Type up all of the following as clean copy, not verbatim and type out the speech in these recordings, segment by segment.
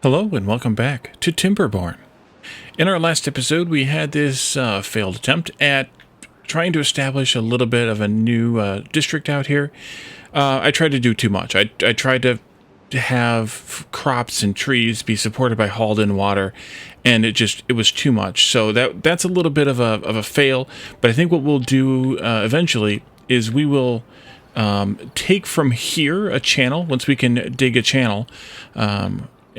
Hello and welcome back to Timberborn. In our last episode, we had this failed attempt at trying to establish a little bit of a new district out here. I tried to do too much. I tried to have crops and trees be supported by hauled-in water, and it was too much. So that's a little bit of a fail. But I think what we'll do eventually is we will take from here a channel once we can dig a channel.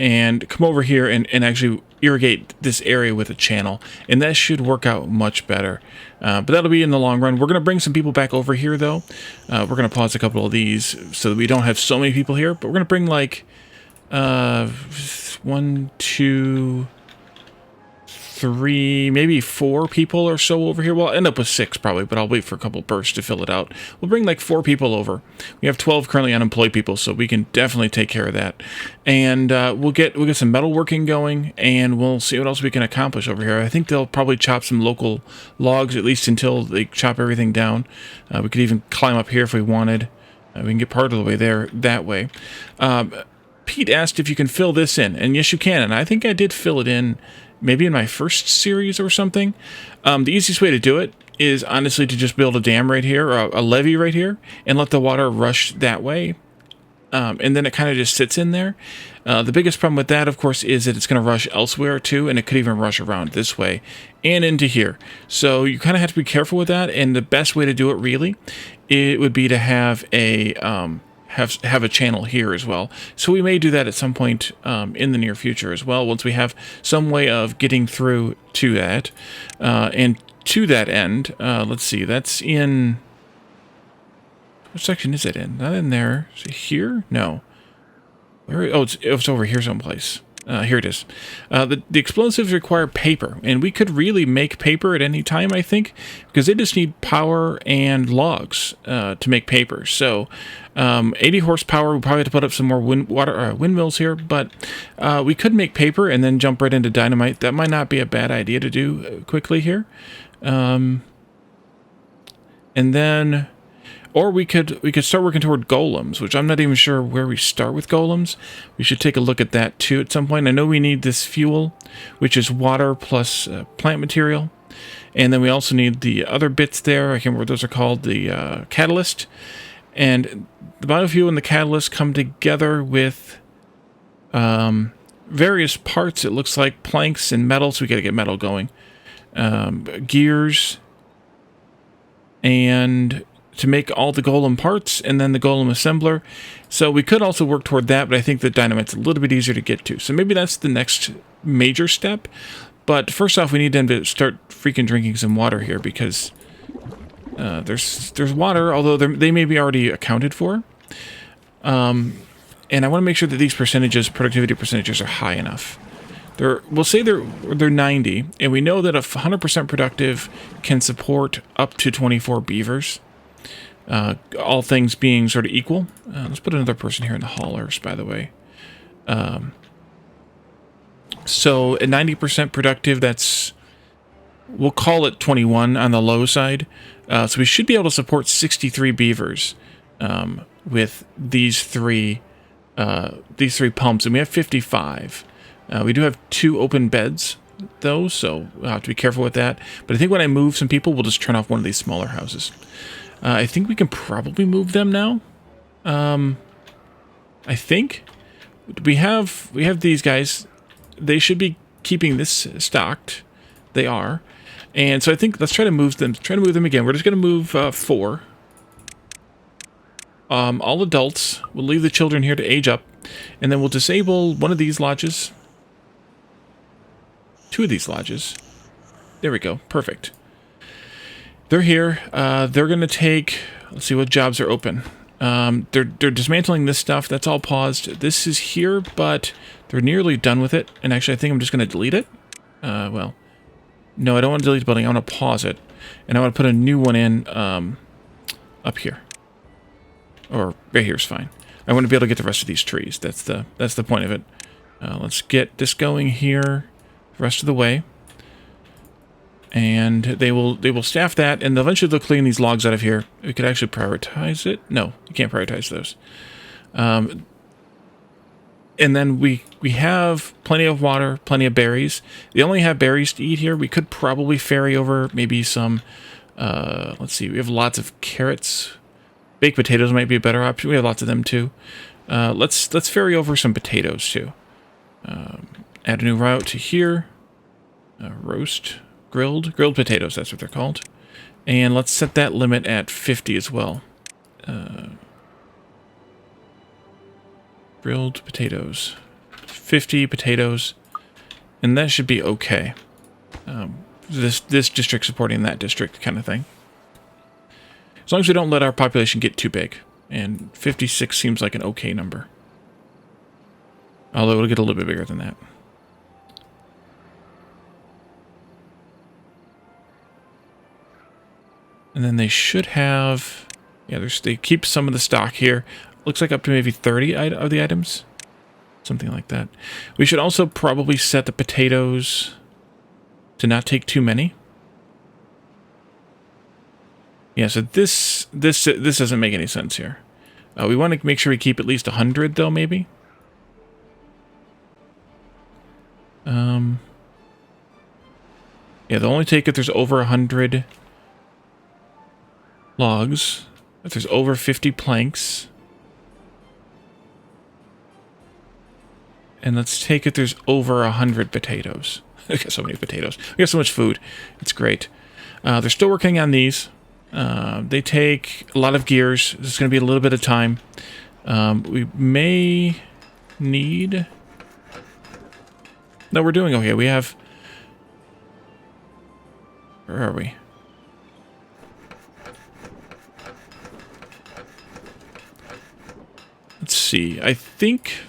And come over here and actually irrigate this area with a channel. And that should work out much better. But that'll be in the long run. We're going to bring some people back over here, though. We're going to pause a couple of these so that we don't have so many people here. But we're going to bring, like, 1, 2, 3, maybe 4 people or so over here. Well, I'll end up with 6 probably, but I'll wait for a couple bursts to fill it out. We'll bring like 4 people over. We have 12 currently unemployed people, so we can definitely take care of that. And we'll get some metalworking going, and we'll see what else we can accomplish over here. I think they'll probably chop some local logs, at least until they chop everything down. We could even climb up here if we wanted. We can get part of the way there that way. Pete asked if you can fill this in, and yes, you can. And I think I did fill it in maybe in my first series or something. The easiest way to do it is honestly to just build a dam right here, or a levee right here, and let the water rush that way. And then it kind of just sits in there. The biggest problem with that, of course, is that it's going to rush elsewhere too, and it could even rush around this way and into here. So you kind of have to be careful with that, and the best way to do it really, it would be to have a have a channel here as well. So we may do that at some point in the near future as well, once we have some way of getting through to that. And to that end, let's see, that's in... What section is it in? Not in there. Is it here? No. Where? Oh, it's over here someplace. Here it is. The explosives require paper, and we could really make paper at any time, I think, because they just need power and logs to make paper. So 80 horsepower, we probably have to put up some more windmills here, but we could make paper and then jump right into dynamite. That might not be a bad idea to do quickly here. And then... Or we could start working toward golems, which I'm not even sure where we start with golems. We should take a look at that too at some point. I know we need this fuel, which is water plus plant material. And then we also need the other bits there. I can't remember what those are called, the catalyst. And the biofuel and the catalyst come together with various parts. It looks like planks and metal, so we got to get metal going. Gears and... to make all the golem parts, and then the golem assembler. So we could also work toward that, but I think the dynamite's a little bit easier to get to. So maybe that's the next major step. But first off, we need them to start freaking drinking some water here, because there's water, although they may be already accounted for. And I want to make sure that these productivity percentages, are high enough. We'll say they're 90, and we know that a 100% productive can support up to 24 beavers. All things being sort of equal. Let's put another person here in the haulers, by the way. So at 90% productive, we'll call it 21 on the low side. So we should be able to support 63 beavers with these three pumps, and we have 55. We do have 2 open beds, though, so we'll have to be careful with that. But I think when I move some people, we'll just turn off one of these smaller houses. I think we can probably move them now. I think we have these guys. They should be keeping this stocked. They are, and so I think let's try to move them. Try to move them again. We're just going to move 4. All adults. We'll leave the children here to age up, and then we'll disable one of these lodges. 2 of these lodges. There we go. Perfect. They're here. They're going to take... Let's see what jobs are open. They're dismantling this stuff. That's all paused. This is here, but they're nearly done with it. And actually, I think I'm just going to delete it. Well, no, I don't want to delete the building. I want to pause it. And I want to put a new one in up here. Or right here is fine. I want to be able to get the rest of these trees. That's the point of it. Let's get this going here the rest of the way. And they will staff that, and eventually they'll clean these logs out of here. We could actually prioritize it. No, you can't prioritize those. And then we have plenty of water, plenty of berries. They only have berries to eat here. We could probably ferry over maybe some, let's see, we have lots of carrots. Baked potatoes might be a better option. We have lots of them too. Let's ferry over some potatoes too. Add a new route to here. Roast, grilled potatoes, that's what they're called. And let's set that limit at 50 as well. Grilled potatoes. 50 potatoes. And that should be okay. This district supporting that district kind of thing. As long as we don't let our population get too big. And 56 seems like an okay number. Although it'll get a little bit bigger than that. And then they should have... Yeah, they keep some of the stock here. Looks like up to maybe 30 of the items. Something like that. We should also probably set the potatoes to not take too many. Yeah, so this doesn't make any sense here. We want to make sure we keep at least 100, though, maybe. Yeah, they'll only take if there's over 100 logs. If there's over 50 planks. And let's take it there's over 100 potatoes. I got so many potatoes. We got so much food. It's great. They're still working on these. They take a lot of gears. This is going to be a little bit of time. We may need... No, we're doing okay. We have... Where are we? Let's see. I think...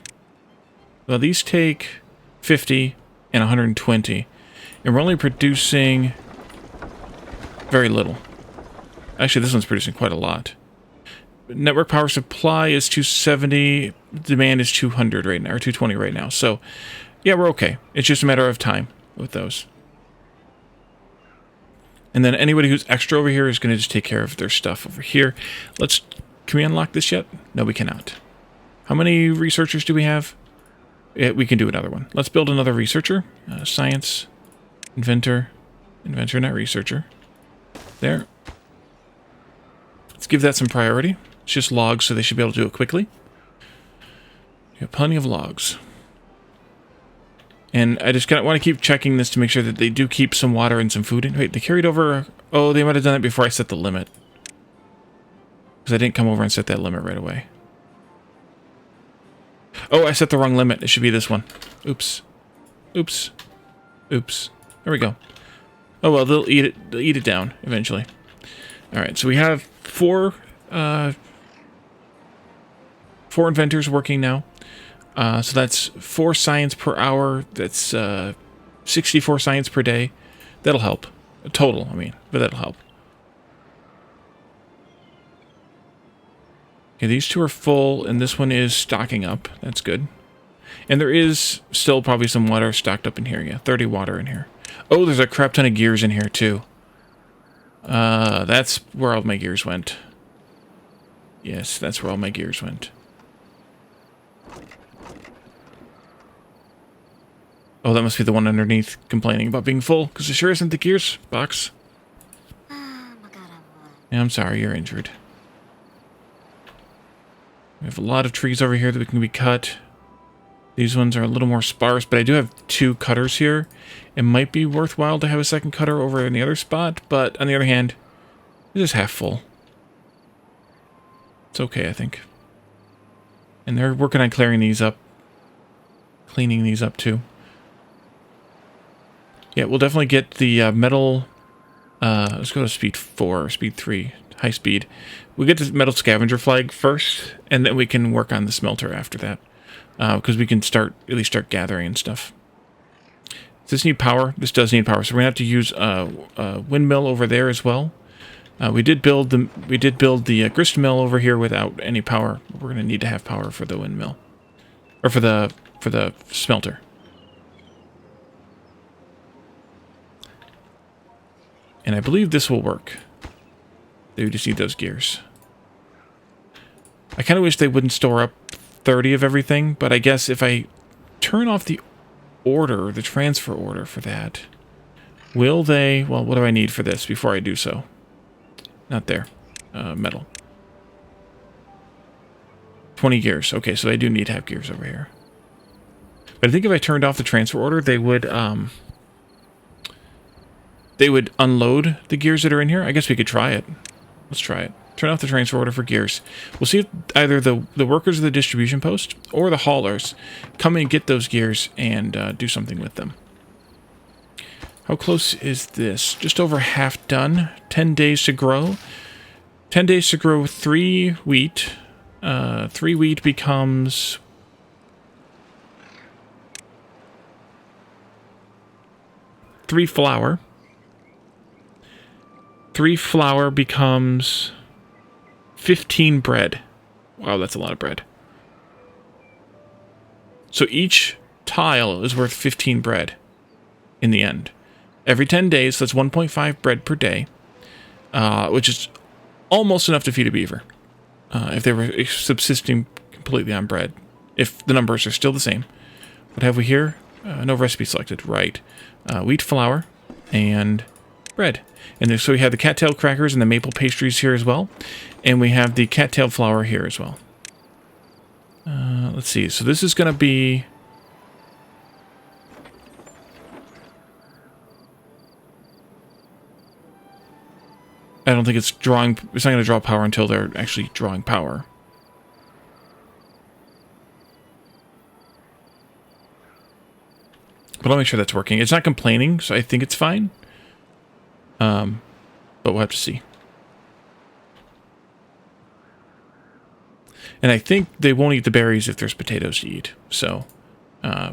Well, these take 50 and 120. And we're only producing very little. Actually, this one's producing quite a lot. Network power supply is 270. Demand is 200 right now, or 220 right now. So, yeah, we're okay. It's just a matter of time with those. And then anybody who's extra over here is going to just take care of their stuff over here. Can we unlock this yet? No, we cannot. How many researchers do we have? Yeah, we can do another one. Let's build another researcher. Science, inventor, not researcher. There. Let's give that some priority. It's just logs, so they should be able to do it quickly. We have plenty of logs. And I just want to keep checking this to make sure that they do keep some water and some food in. Wait, they carried over... Oh, they might have done it before I set the limit. Because I didn't come over and set that limit right away. Oh, I set the wrong limit. It should be this one. Oops. Oops. Oops. There we go. Oh, well, they'll eat it. They'll eat it down eventually. All right, so we have four inventors working now. So that's 4 science per hour. That's 64 science per day. That'll help. Total, I mean, but that'll help. Okay, these two are full, and this one is stocking up. That's good. And there is still probably some water stocked up in here. Yeah, 30 water in here. Oh, there's a crap ton of gears in here, too. That's where all my gears went. Yes, that's where all my gears went. Oh, that must be the one underneath complaining about being full, because it sure isn't the gears box. Yeah, I'm sorry, you're injured. We have a lot of trees over here that can be cut. These ones are a little more sparse, but I do have 2 cutters here. It might be worthwhile to have a second cutter over in the other spot, but on the other hand, it is half full. It's okay, I think. And they're working on clearing these up. Cleaning these up, too. Yeah, we'll definitely get the metal... let's go to speed 4, or speed 3. High speed. We'll get the metal scavenger flag first, and then we can work on the smelter after that. Because we can at least start gathering and stuff. Does this need power? This does need power, so we're going to have to use a windmill over there as well. We did build the grist mill over here without any power. We're going to need to have power for the windmill. Or for the smelter. And I believe this will work. They just need those gears. I kind of wish they wouldn't store up 30 of everything, but I guess if I turn off the order, the transfer order for that, will they... Well, what do I need for this before I do so? Not there. Metal. 20 gears. Okay, so I do need to have gears over here. But I think if I turned off the transfer order, they would unload the gears that are in here. I guess we could try it. Let's try it. Turn off the transfer order for gears. We'll see if either the workers of the distribution post or the haulers come and get those gears and do something with them. How close is this? Just over half done. 10 days to grow. 10 days to grow 3 wheat. 3 wheat becomes... 3 flour. 3 flour becomes 15 bread. Wow, that's a lot of bread. So each tile is worth 15 bread in the end. Every 10 days, so that's 1.5 bread per day, which is almost enough to feed a beaver if they were subsisting completely on bread. If the numbers are still the same. What have we here? No recipe selected. Right. Wheat flour and bread. And so we have the cattail crackers and the maple pastries here as well. And we have the cattail flour here as well. Let's see. So this is going to be... I don't think it's drawing... It's not going to draw power until they're actually drawing power. But I'll make sure that's working. It's not complaining, so I think it's fine. But we'll have to see. And I think they won't eat the berries if there's potatoes to eat. So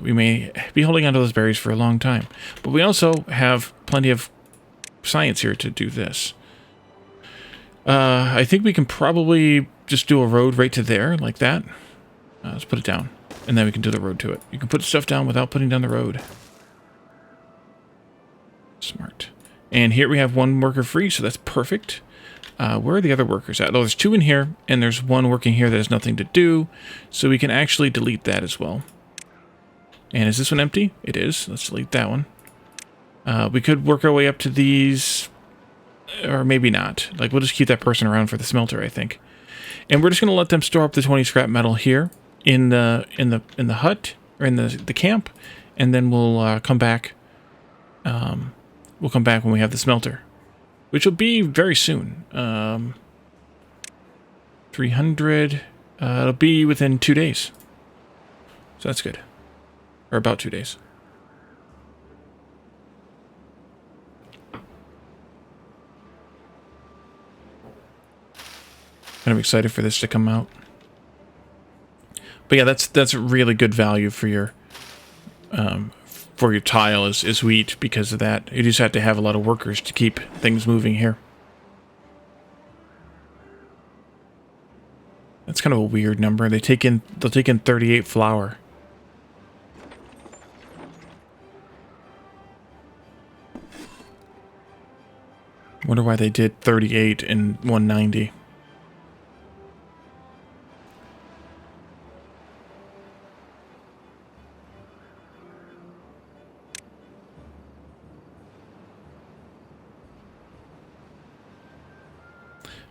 we may be holding on to those berries for a long time. But we also have plenty of science here to do this. I think we can probably just do a road right to there, like that. Let's put it down. And then we can do the road to it. You can put stuff down without putting down the road. Smart. And here we have 1 worker free, so that's perfect. Where are the other workers at? Oh, there's 2 in here, and there's 1 working here that has nothing to do. So we can actually delete that as well. And is this one empty? It is. Let's delete that one. We could work our way up to these, or maybe not. Like, we'll just keep that person around for the smelter, I think. And we're just going to let them store up the 20 scrap metal here in the hut, or in the camp, and then we'll come back. We'll come back when we have the smelter, which will be very soon. 300. It'll be within 2 days, so that's good, or about 2 days. And I'm excited for this to come out. But yeah, that's really good value for your tile is wheat because of that. You just have to have a lot of workers to keep things moving here. That's kind of a weird number. They'll take in 38 flour. Wonder why they did 38 and 190.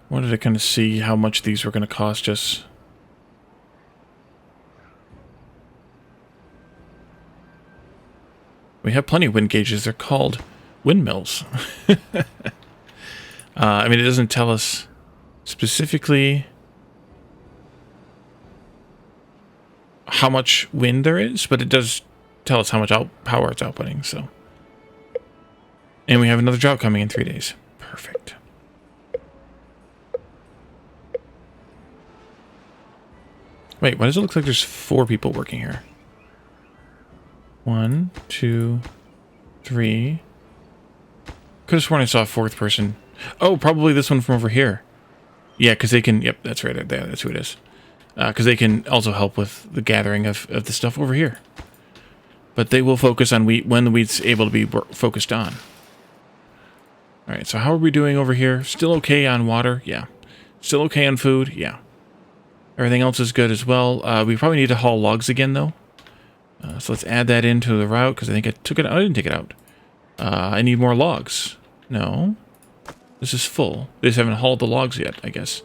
Wanted to kind of see how much these were going to cost us. We have plenty of wind gauges. They're called windmills. I mean, it doesn't tell us specifically how much wind there is, but it does tell us how much power it's outputting. So, and we have another job coming in 3 days. Perfect. Wait, why does it look like there's 4 people working here? 1, 2, 3. Could have sworn I saw a 4th person. Oh, probably this one from over here. Yeah, because they can... Yep, that's right there. That's who it is. Because they can also help with the gathering of the stuff over here. But they will focus on wheat when the wheat's able to be focused on. Alright, so how are we doing over here? Still okay on water? Yeah. Still okay on food? Yeah. Everything else is good as well. We probably need to haul logs again, though. So let's add that into the route, because I think I took it. I didn't take it out. I need more logs. No. This is full. They just haven't hauled the logs yet, I guess.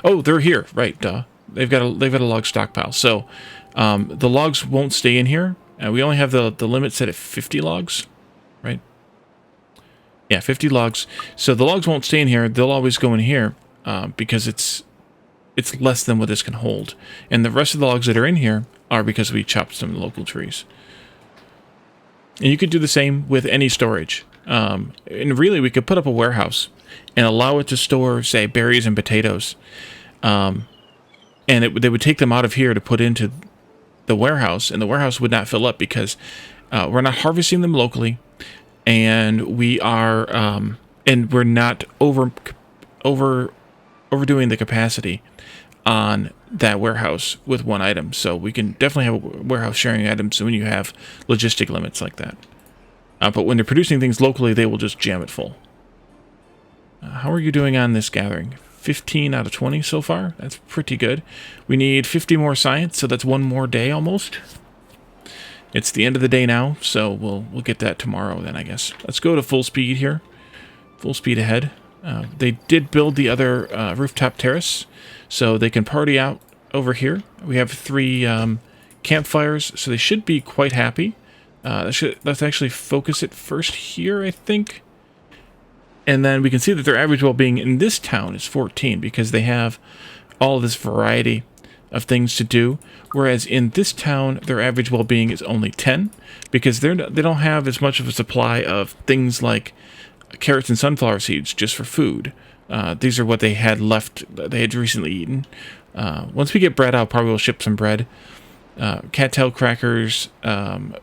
Oh, they're here. Right, duh. They've got a log stockpile. So the logs won't stay in here. We only have the limit set at 50 logs, right? Yeah, 50 logs. So the logs won't stay in here. They'll always go in here because it's less than what this can hold. And the rest of the logs that are in here are because we chopped some local trees. And you could do the same with any storage. And really, we could put up a warehouse and allow it to store, say, berries and potatoes. And they would take them out of here to put into the warehouse, and the warehouse would not fill up because we're not harvesting them locally, and we are and we're not overdoing the capacity on that warehouse with one item. So we can definitely have a warehouse sharing items when you have logistic limits like that. But when they're producing things locally, they will just jam it full. How are you doing on this gathering? 15 out of 20 so far. That's pretty good. We need 50 more science, so that's one more day almost. It's the end of the day now, so we'll get that tomorrow then, I guess. Let's go to full speed here. Full speed ahead. They did build the other rooftop terrace, so they can party out over here. We have 3 campfires, so they should be quite happy. Let's actually focus it first here, I think. And then we can see that their average well-being in this town is 14 because they have all this variety of things to do. Whereas in this town, their average well-being is only 10 because they don't have as much of a supply of things like carrots and sunflower seeds just for food. These are what they had left, they had recently eaten. Once we get bread, I'll probably will ship some bread. Cattail crackers,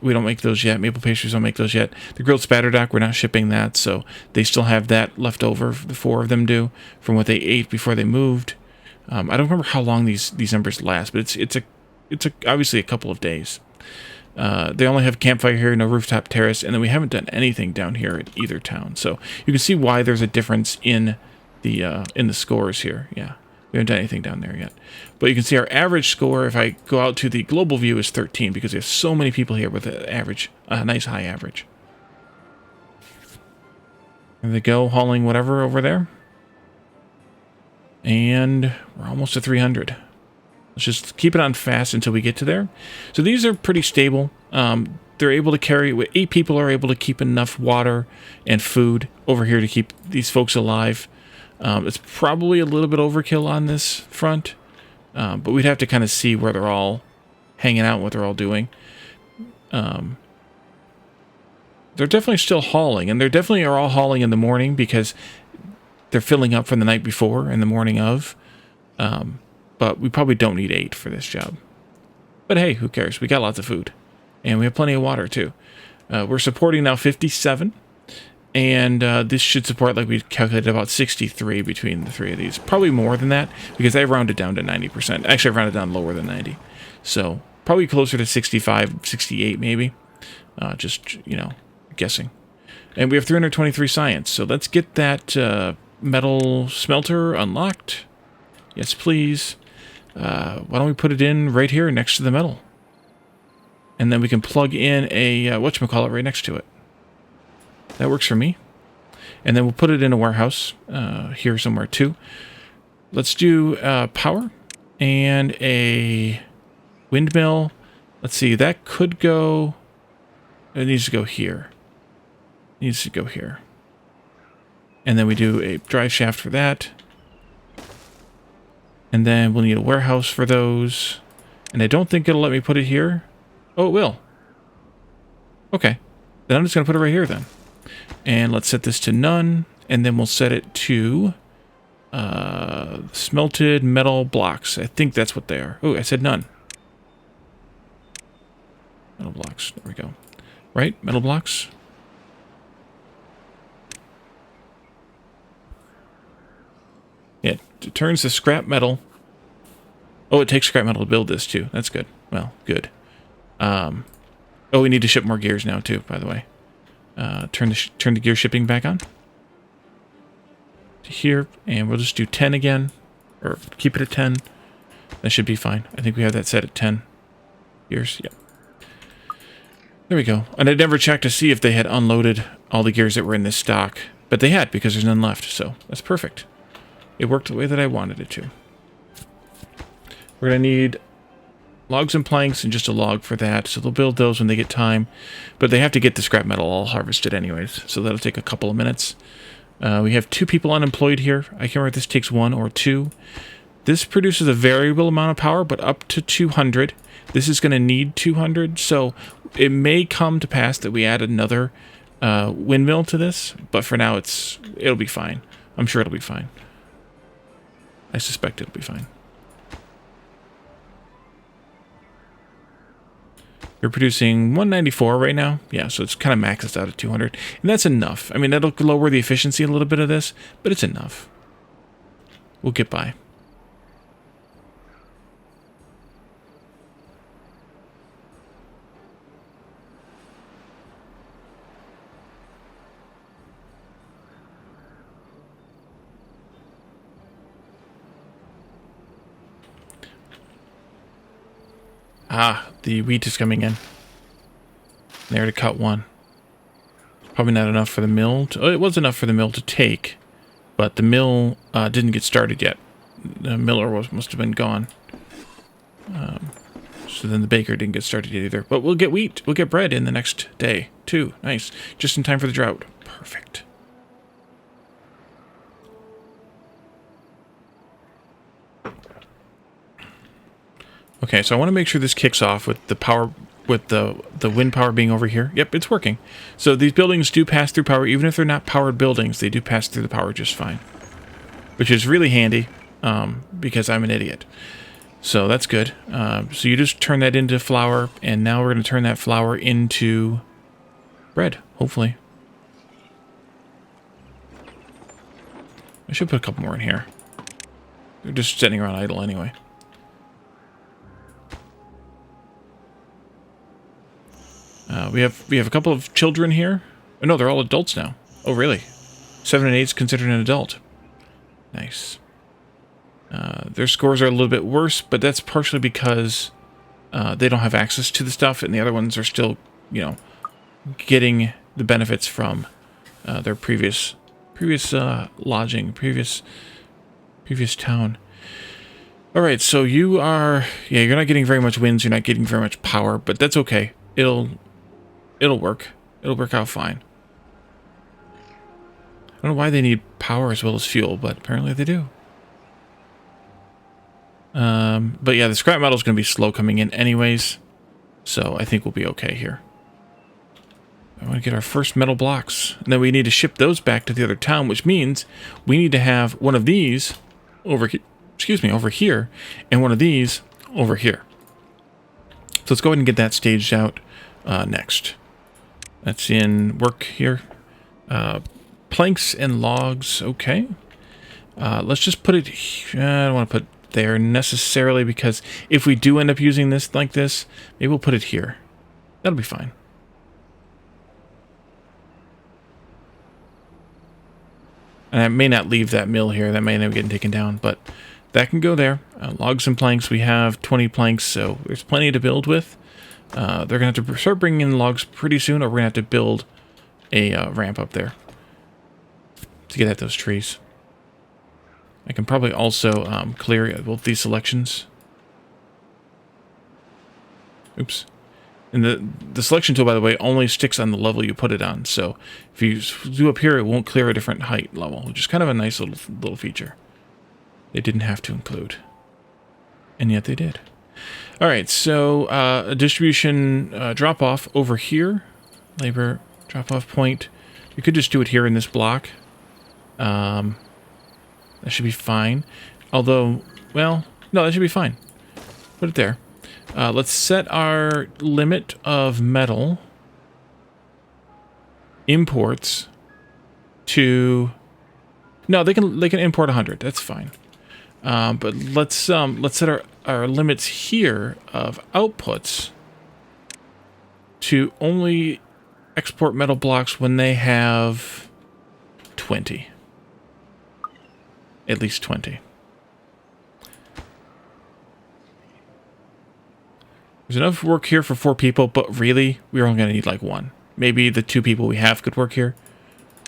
we don't make those yet. Maple pastries don't make those yet. The grilled spatterdock, we're not shipping that, so they still have that left over. The 4 of them do from what they ate before they moved. I don't remember how long these numbers last, but it's obviously a couple of days. They only have campfire here, no rooftop terrace, and then we haven't done anything down here at either town. So you can see why there's a difference in the scores here. Yeah. We haven't done anything down there yet. But you can see our average score, if I go out to the global view, is 13 because we have so many people here with a nice high average. There they go, hauling whatever over there. And we're almost to 300. Let's just keep it on fast until we get to there. So these are pretty stable. They're able to carry, 8 people are able to keep enough water and food over here to keep these folks alive. It's probably a little bit overkill on this front, but we'd have to kind of see where they're all hanging out, what they're all doing. They're definitely still hauling, and they definitely are all hauling in the morning because they're filling up from the night before and the morning of. But we probably don't need 8 for this job. But hey, who cares? We got lots of food, and we have plenty of water too. We're supporting now 57. And this should support, like we calculated, about 63 between the 3 of these. Probably more than that, because I rounded down to 90%. Actually, I rounded down lower than 90. So, probably closer to 65, 68 maybe. Just, guessing. And we have 323 science. So, let's get that metal smelter unlocked. Yes, please. Why don't we put it in right here next to the metal? And then we can plug in a, whatchamacallit, right next to it. That works for me. And then we'll put it in a warehouse here somewhere too. Let's do power and a windmill. Let's see, that could go... It needs to go here. It needs to go here. And then we do a drive shaft for that. And then we'll need a warehouse for those. And I don't think it'll let me put it here. Oh, it will. Okay. Then I'm just going to put it right here then. And let's set this to none, and then we'll set it to smelted metal blocks. I think that's what they are. Oh, I said none. Metal blocks. There we go. Right? Metal blocks. Yeah, it turns the scrap metal. Oh, it takes scrap metal to build this too. That's good. Well, good. Oh, we need to ship more gears now too, by the way. Turn the gear shipping back on. to here, and we'll just do 10 again, or keep it at 10. That should be fine. I think we have that set at 10 gears. Yep. There we go. And I never checked to see if they had unloaded all the gears that were in this stock, but they had, because there's none left, so that's perfect. It worked the way that I wanted it to. We're going to need logs and planks and just a log for that, so they'll build those when they get time, but they have to get the scrap metal all harvested anyways, so that'll take a couple of minutes. We have 2 people unemployed here. I can't remember if this takes 1 or 2. This produces a variable amount of power, but up to 200. This is going to need 200, so it may come to pass that we add another windmill to this, but for now it'll be fine. I'm sure it'll be fine. I suspect it'll be fine. You're producing 194 right now. Yeah, so it's kind of maxes out at 200. And that's enough. I mean, that'll lower the efficiency a little bit of this, but it's enough. We'll get by. Ah, the wheat is coming in. There to cut one. Probably not enough for the mill. Oh, it was enough for the mill to take, but the mill didn't get started yet. The miller must have been gone. So then the baker didn't get started yet either. But we'll get wheat. We'll get bread in the next day, too. Nice. Just in time for the drought. Perfect. Okay, so I want to make sure this kicks off with the power, with the wind power being over here. Yep, it's working. So these buildings do pass through power, even if they're not powered buildings, they do pass through the power just fine. Which is really handy, because I'm an idiot. So that's good. So you just turn that into flour, and now we're going to turn that flour into bread, hopefully. I should put a couple more in here. They're just sitting around idle anyway. We have a couple of children here. Oh, no, they're all adults now. Oh, really? 7 and 8 is considered an adult. Nice. Their scores are a little bit worse, but that's partially because they don't have access to the stuff, and the other ones are still, you know, getting the benefits from their previous lodging, previous town. All right, so you are, yeah, you're not getting very much winds, you're not getting very much power, but that's okay. It'll work. It'll work out fine. I don't know why they need power as well as fuel, but apparently they do. But yeah, the scrap metal is going to be slow coming in anyways, so I think we'll be okay here. I want to get our first metal blocks, and then we need to ship those back to the other town, which means we need to have one of these over here, and one of these over here. So let's go ahead and get that staged out next. That's in work here. Planks and logs, okay. Let's just put it, I don't want to put there necessarily, because if we do end up using this like this, maybe we'll put it here. That'll be fine. And I may not leave that mill here. That may end up getting taken down, but that can go there. Logs and planks, we have 20 planks, so there's plenty to build with. They're going to have to start bringing in logs pretty soon, or we're going to have to build a ramp up there to get at those trees. I can probably also clear both these selections. Oops. And the selection tool, by the way, only sticks on the level you put it on. So if you do up here, it won't clear a different height level, which is kind of a nice little feature. They didn't have to include. And yet they did. All right, so a distribution drop-off over here. Labor drop-off point. You could just do it here in this block. That should be fine. Although, well, no, that should be fine. Put it there. Let's set our limit of metal imports to... No, they can import 100. That's fine. But let's set our limits here of outputs to only export metal blocks when they have 20. At least 20. There's enough work here for 4 people, but really, we're only going to need like 1. Maybe the 2 people we have could work here.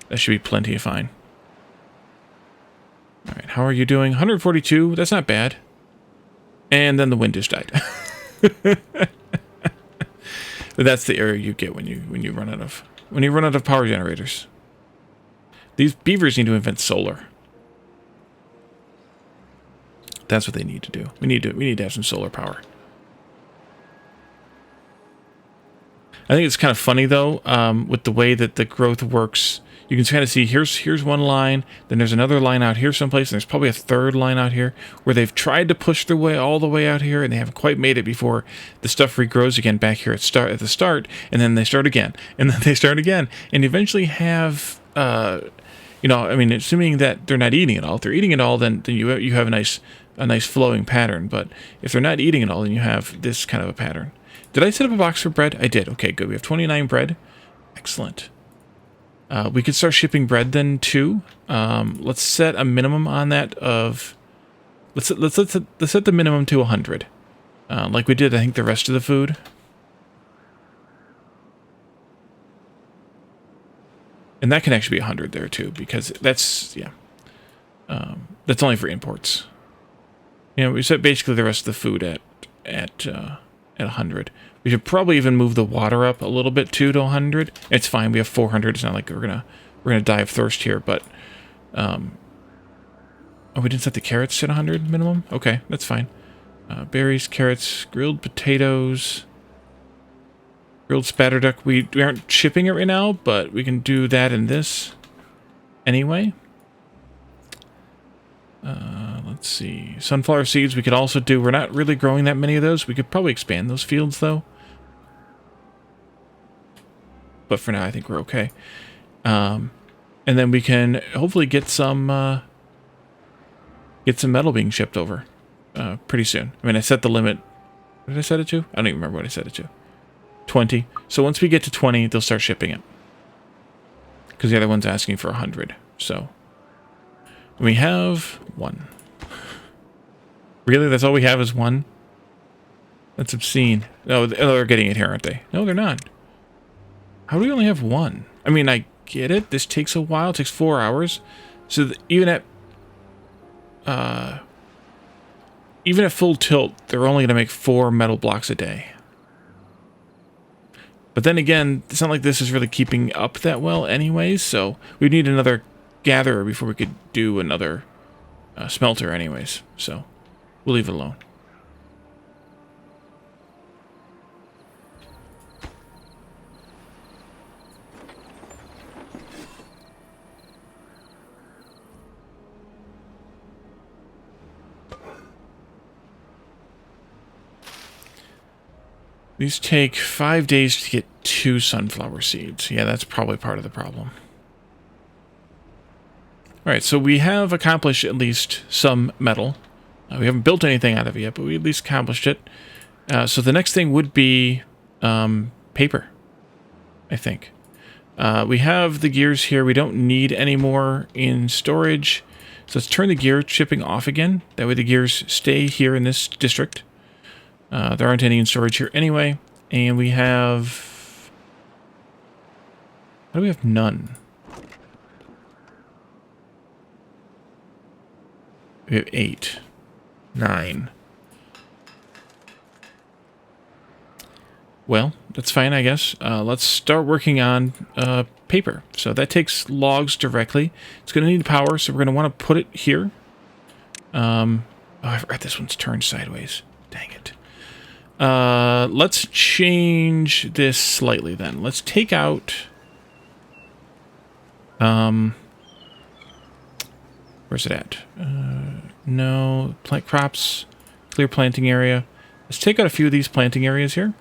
That should be plenty of fine. Alright, how are you doing? 142, that's not bad. And then the wind just died. But that's the error you get when you run out of power generators. These beavers need to invent solar. That's what they need to do. We need to have some solar power. I think it's kind of funny though, with the way that the growth works. You can kind of see here's one line, then there's another line out here someplace, and there's probably a third line out here where they've tried to push their way all the way out here, and they haven't quite made it before the stuff regrows again back here at the start, and then they start again, and then they start again, and eventually have, you know, I mean, assuming that they're not eating it all. If they're eating it all, then you have a nice flowing pattern. But if they're not eating it all, then you have this kind of a pattern. Did I set up a box for bread? I did. Okay, good. We have 29 bread. Excellent. We could start shipping bread then too. Let's set a minimum on that of. Let's set the minimum to 100, like we did. I think the rest of the food. And that can actually be 100 there too, because that's that's only for imports. You know, we set basically the rest of the food at 100. We should probably even move the water up a little bit too to 100. It's fine. We have 400. It's not like we're gonna die of thirst here. But oh, we didn't set the carrots at 100 minimum. Okay, that's fine. Berries, carrots, grilled potatoes, grilled spatter duck. We aren't shipping it right now, but we can do that in this anyway. Let's see. Sunflower seeds we could also do. We're not really growing that many of those. We could probably expand those fields, though. But for now, I think we're okay. And then we can hopefully get some metal being shipped over pretty soon. I mean, I set the limit. What did I set it to? I don't even remember what I set it to. 20. So once we get to 20, they'll start shipping it. Because the other one's asking for 100. So we have 1. Really? That's all we have is 1? That's obscene. No, they're getting it here, aren't they? No, they're not. How do we only have 1? I mean, I get it. This takes a while. It takes 4 hours. So even at full tilt, they're only going to make 4 metal blocks a day. But then again, it's not like this is really keeping up that well anyways, so we need another gatherer before we could do another smelter anyways. So we'll leave it alone. These take 5 days to get 2 sunflower seeds. Yeah, that's probably part of the problem. Alright, so we have accomplished at least some metal. We haven't built anything out of it yet, but we at least accomplished it. So the next thing would be paper, I think. We have the gears here. We don't need any more in storage. So let's turn the gear shipping off again. That way the gears stay here in this district. There aren't any in storage here anyway. And we have... How do we have none? We have 8. 9. Well, that's fine, I guess. Let's start working on paper. So that takes logs directly. It's going to need power, so we're going to want to put it here. Oh, I forgot this one's turned sideways. Dang it. Let's change this slightly then. Let's take out... where's it at? No, plant crops, clear planting area. Let's take out a few of these planting areas here.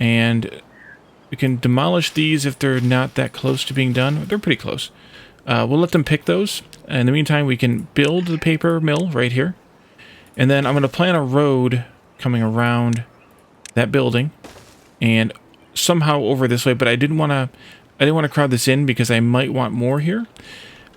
And we can demolish these if they're not that close to being done. They're pretty close. We'll let them pick those. In the meantime, we can build the paper mill right here. And then I'm going to plan a road coming around that building and somehow over this way, but I didn't want to crowd this in because I might want more here.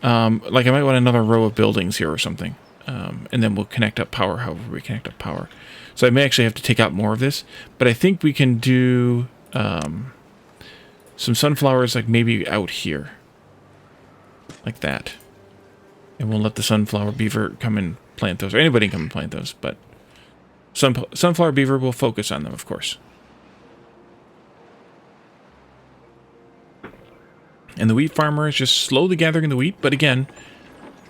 Like I might want another row of buildings here or something. And then we'll connect up power however we connect up power. So I may actually have to take out more of this, but I think we can do some sunflowers like maybe out here. Like that. And we'll let the sunflower beaver come and plant those, or anybody can come and plant those, but sunflower beaver will focus on them, of course. And the wheat farmer is just slowly gathering the wheat, but again,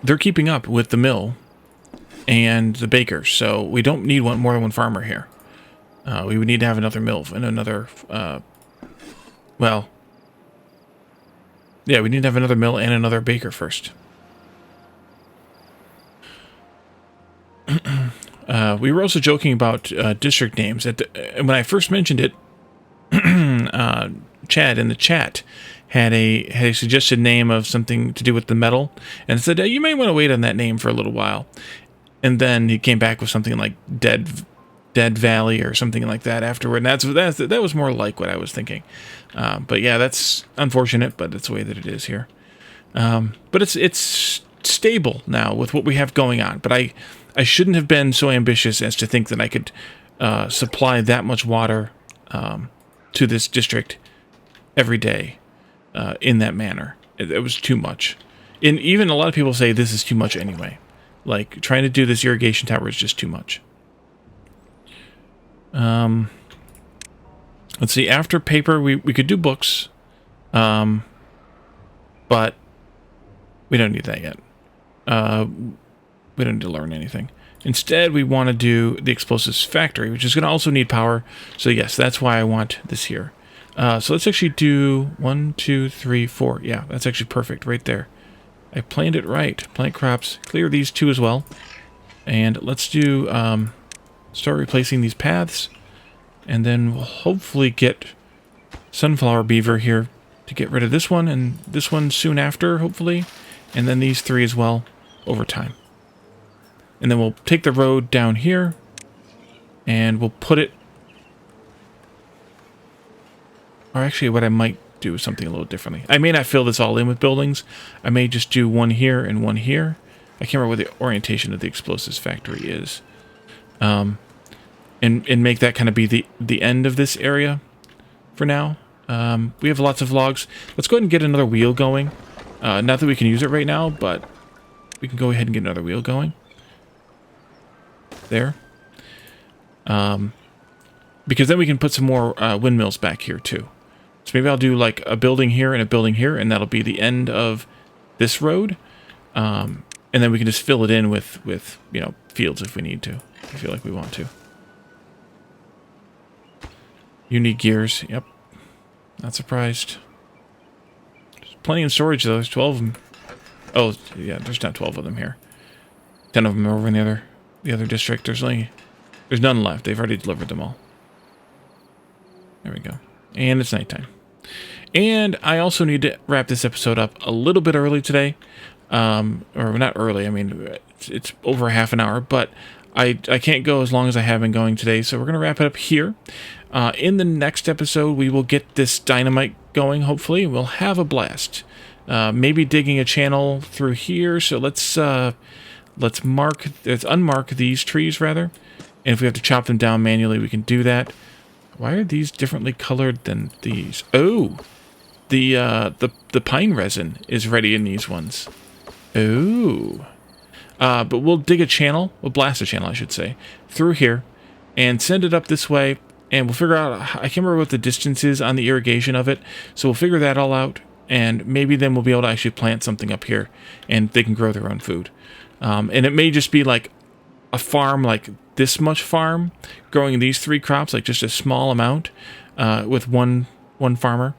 they're keeping up with the mill and the bakers, so we don't need more than one farmer here. We would need to have another mill and another, well, yeah, we need to have another mill and another baker first. We were also joking about district names. When I first mentioned it, Chad in the chat had a suggested name of something to do with the metal, and said, you may want to wait on that name for a little while. And then he came back with something like Dead Valley or something like that afterward. And that was more like what I was thinking. But yeah, that's unfortunate, but it's the way that it is here. But it's stable now with what we have going on. But I shouldn't have been so ambitious as to think that I could supply that much water to this district every day in that manner. It was too much. And even a lot of people say this is too much anyway. Like, trying to do this irrigation tower is just too much. Let's see, after paper, we could do books. But we don't need that yet. We don't need to learn anything. Instead, we want to do the explosives factory, which is going to also need power. So yes, that's why I want this here. So let's actually do 1, 2, 3, 4. Yeah, that's actually perfect right there. I planned it right. Plant crops. Clear these two as well. And let's do start replacing these paths. And then we'll hopefully get sunflower beaver here to get rid of this one and this one soon after, hopefully. And then these three as well over time. And then we'll take the road down here and we'll put it... Or actually what I might do is something a little differently. I may not fill this all in with buildings. I may just do one here and one here. I can't remember what the orientation of the explosives factory is. And make that kind of be the end of this area for now. We have lots of logs. Let's go ahead and get another wheel going. Not that we can use it right now, but we can go ahead and get another wheel going. There. Because then we can put some more windmills back here too. So maybe I'll do like a building here and a building here, and that'll be the end of this road. And then we can just fill it in with you know, fields if we need to. I feel like we want to. You need gears. Yep. Not surprised. There's plenty in storage though. There's 12 of them. Oh, yeah, there's not 12 of them here. 10 of them are over in the other district. There's none left. They've already delivered them all. There we go. And it's nighttime. And I also need to wrap this episode up a little bit early today. Or not early, I mean, it's over half an hour, but I can't go as long as I have been going today, so we're going to wrap it up here. In the next episode, we will get this dynamite going, hopefully. We'll have a blast. Maybe digging a channel through here, so let's unmark these trees, rather. And if we have to chop them down manually, we can do that. Why are these differently colored than these? Oh! The pine resin is ready in these ones. Oh. But we'll dig a channel, we'll blast a channel, I should say, through here, and send it up this way, and we'll figure out, I can't remember what the distance is on the irrigation of it, so we'll figure that all out, and maybe then we'll be able to actually plant something up here, and they can grow their own food. And it may just be like a farm, like this much farm, growing these 3 crops, like just a small amount, with one farmer,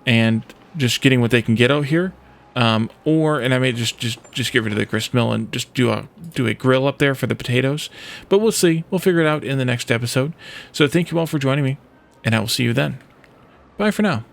and just getting what they can get out here. And I may just get rid of the grist mill and just do a grill up there for the potatoes. But we'll see. We'll figure it out in the next episode. So thank you all for joining me, and I will see you then. Bye for now.